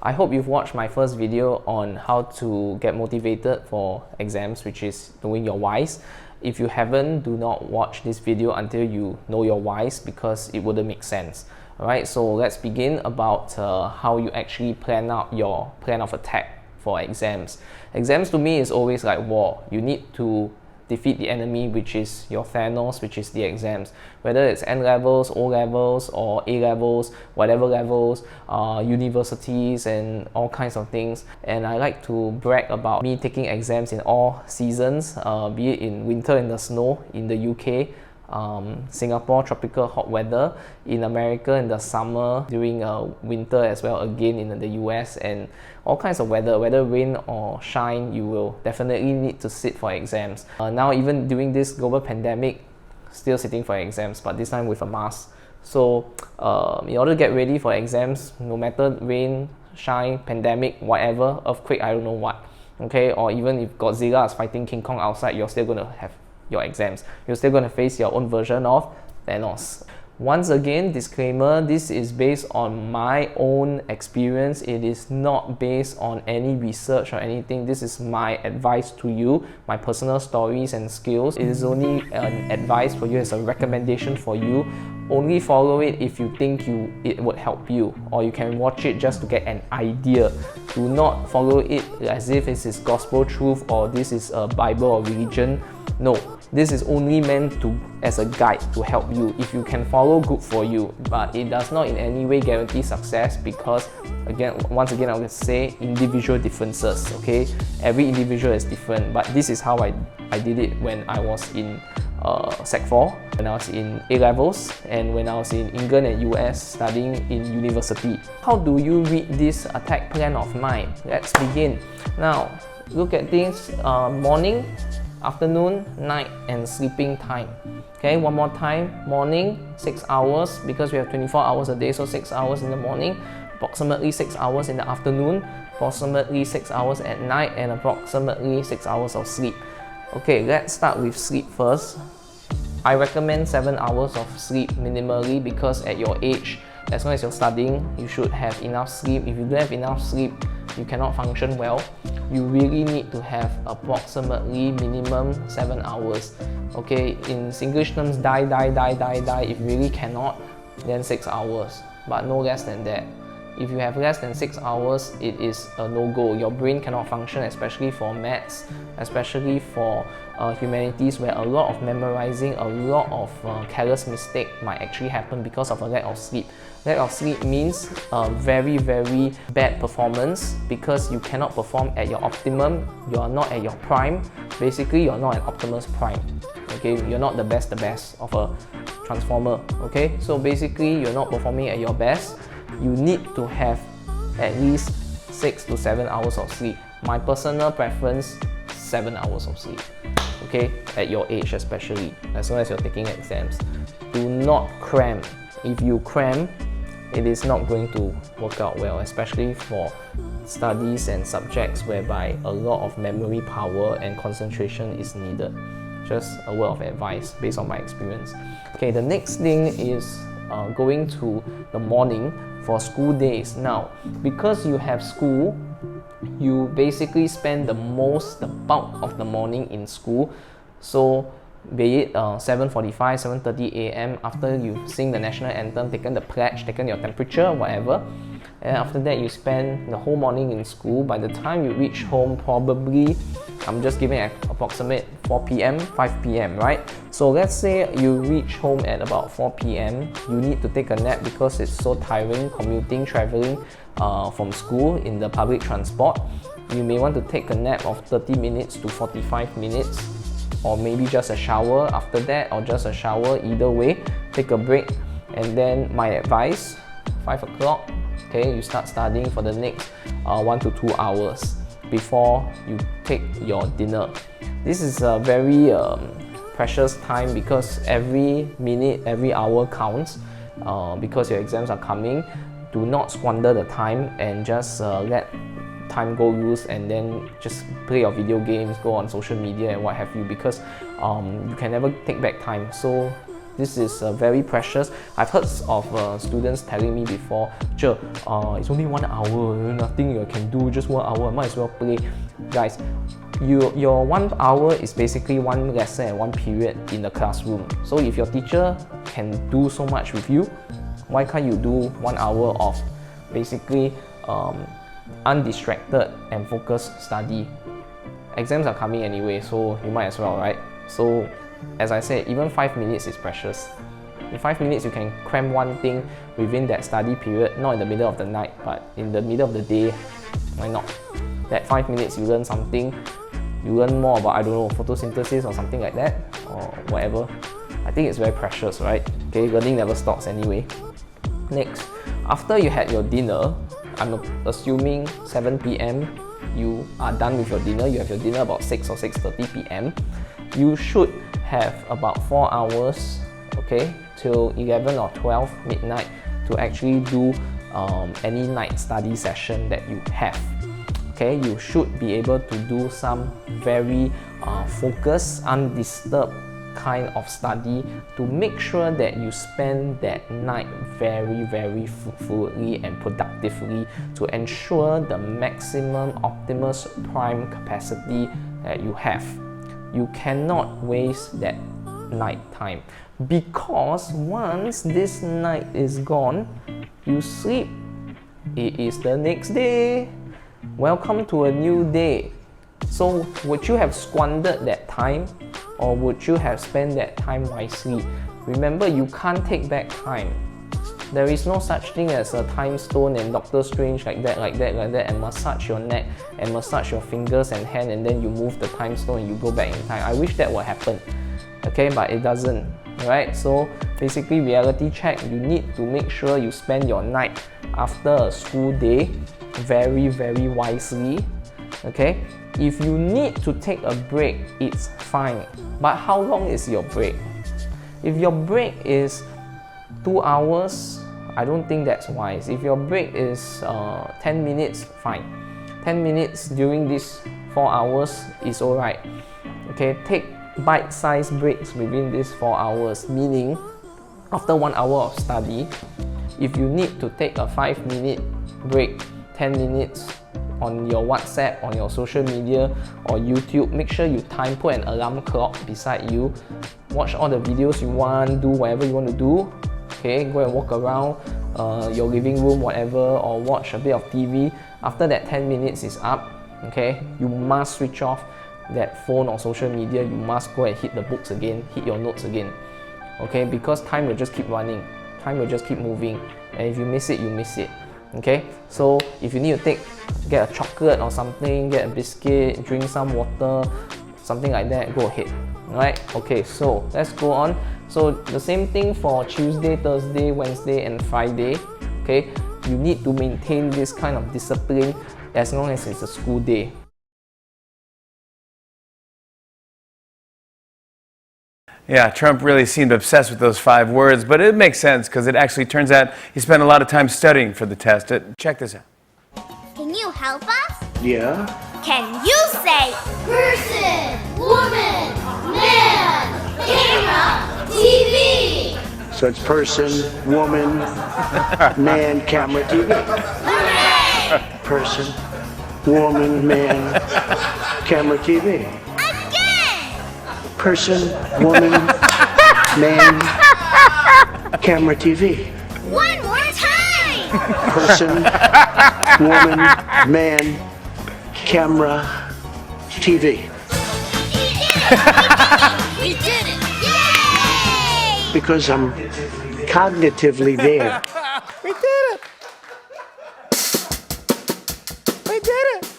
I hope you've watched my first video on how to get motivated for exams, which is knowing your whys. If you haven't, do not watch this video until you know your whys, because it wouldn't make sense. Alright, so let's begin about how you actually plan out your plan of attack for exams. Exams to me is always like war. You need to defeat the enemy, which is your Thanos, which is the exams. Whether it's N levels, O levels, or A levels, whatever levels, universities, and all kinds of things. And I like to brag about me taking exams in all seasons, be it in winter in the snow in the UK, Singapore tropical hot weather, in America in the summer, during winter as well, again in the US, and all kinds of weather, whether rain or shine, you will definitely need to sit for exams. Now even during this global pandemic, still sitting for exams, but this time with a mask. So in order to get ready for exams, no matter rain, shine, pandemic, whatever, earthquake, I don't know what, okay, or even if Godzilla is fighting King Kong outside, you're still going to have your exams. You're still going to face your own version of Thanos. Once again, disclaimer, this is based on my own experience. It is not based on any research or anything. This is my advice to you, my personal stories and skills. It is only an advice for you, as a recommendation for you. Only follow it if you think it would help you, or you can watch it just to get an idea. Do not follow it as if this is gospel truth or this is a Bible or religion. No, this is only meant as a guide to help you. If you can follow, good for you, but it does not in any way guarantee success, because once again I will say individual differences, okay? Every individual is different, but this is how I did it when I was in Sec 4, when I was in A levels, and when I was in England and US studying in university. How do you read this attack plan of mine? Let's begin. Now, look at this: morning, afternoon, night, and sleeping time. Okay, one more time: morning 6 hours, because we have 24 hours a day, so 6 hours in the morning, approximately 6 hours in the afternoon, approximately 6 hours at night, and approximately 6 hours of sleep. Okay, let's start with sleep first. I recommend 7 hours of sleep minimally, because at your age, as long as you're studying, you should have enough sleep. If you don't have enough sleep, you cannot function well. You really need to have approximately minimum 7 hours. Okay, in English terms, die. If you really cannot, then 6 hours, but no less than that. If you have less than 6 hours, it is a no-go. Your brain cannot function, especially for maths, especially for humanities, where a lot of memorizing, a lot of careless mistake might actually happen because of a lack of sleep. Lack of sleep means very, very bad performance, because you cannot perform at your optimum. You are not at your prime. Basically, you're not at Optimus Prime. Okay, you're not the best of a transformer. Okay, so basically, you're not performing at your best. You need to have at least 6 to 7 hours of sleep. My personal preference, 7 hours of sleep. Okay, at your age especially, as long as you're taking exams. Do not cram. If you cram, it is not going to work out well, especially for studies and subjects whereby a lot of memory power and concentration is needed. Just a word of advice based on my experience. Okay, the next thing is going to the morning for school days. Now, because you have school, you basically spend the bulk of the morning in school. So be it 7:45, 7:30 a.m. after you sing the national anthem, taken the pledge, taken your temperature, whatever, and after that you spend the whole morning in school. By the time you reach home, probably, I'm just giving an approximate 4 p.m, 5 p.m, right? So let's say you reach home at about 4 p.m, you need to take a nap because it's so tiring commuting, traveling from school in the public transport. You may want to take a nap of 30 minutes to 45 minutes, or maybe just a shower after that, or just a shower, either way, take a break. And then my advice, 5 o'clock, okay, you start studying for the next 1 to 2 hours before you take your dinner. This is a very precious time, because every minute, every hour counts, because your exams are coming. Do not squander the time and just let time go loose and then just play your video games, go on social media and what have you, because you can never take back time. So This is very precious. I've heard of students telling me before, "Sure, it's only 1 hour, nothing you can do, just 1 hour, might as well play." Guys, your 1 hour is basically one lesson and one period in the classroom. So if your teacher can do so much with you, why can't you do 1 hour of basically undistracted and focused study? Exams are coming anyway, so you might as well, right? So as I said, even 5 minutes is precious. In 5 minutes, you can cram one thing within that study period, not in the middle of the night, but in the middle of the day. Why not? That 5 minutes, you learn something. You learn more about, I don't know, photosynthesis or something like that, or whatever. I think it's very precious, right? Okay, learning never stops anyway. Next, after you had your dinner, I'm assuming 7 p.m. you are done with your dinner. You have your dinner about 6 or 6:30 p.m. You should have about 4 hours, okay, till 11 or 12 midnight to actually do any night study session that you have. Okay, you should be able to do some very focused, undisturbed kind of study to make sure that you spend that night very, very fruitfully and productively to ensure the maximum optimus prime capacity that you have. You cannot waste that night time, because once this night is gone, you sleep, it is the next day. Welcome to a new day. So would you have squandered that time, or would you have spent that time wisely? Remember, you can't take back time. There is no such thing as a time stone and Doctor Strange like that, and massage your neck and massage your fingers and hand, and then you move the time stone and you go back in time. I wish that would happen, okay, but it doesn't, right? So basically, reality check, you need to make sure you spend your night after a school day very, very wisely, okay? If you need to take a break, it's fine. But how long is your break? If your break is 2 hours, I don't think that's wise. If your break is 10 minutes, fine. 10 minutes during these 4 hours is alright. Okay, take bite-sized breaks within these 4 hours, meaning after 1 hour of study, if you need to take a 5-minute break, 10 minutes on your WhatsApp, on your social media or YouTube, make sure you put an alarm clock beside you. Watch all the videos you want, do whatever you want to do. Okay, go and walk around your living room, whatever, or watch a bit of TV. After that 10 minutes is up, okay, you must switch off that phone or social media. You must go and hit the books again, hit your notes again. Okay, because time will just keep running, time will just keep moving, and if you miss it, you miss it. Okay, so if you need to get a chocolate or something, get a biscuit, drink some water, something like that, go ahead. Alright, okay, so let's go on. So the same thing for Tuesday, Thursday, Wednesday and Friday. Okay, you need to maintain this kind of discipline as long as it's a school day. Yeah, Trump really seemed obsessed with those 5 words, but it makes sense because it actually turns out he spent a lot of time studying for the test. Check this out. Can you help us? Yeah? Can you say person, woman, man, camera, TV? So it's person, woman, man, camera, TV. Hooray! Person, woman, man, camera, TV. Again! Person, woman, man, camera, TV. One more time! Person, woman, man, camera, TV. We did it! Yay! Because I'm cognitively there. We did it! We did it!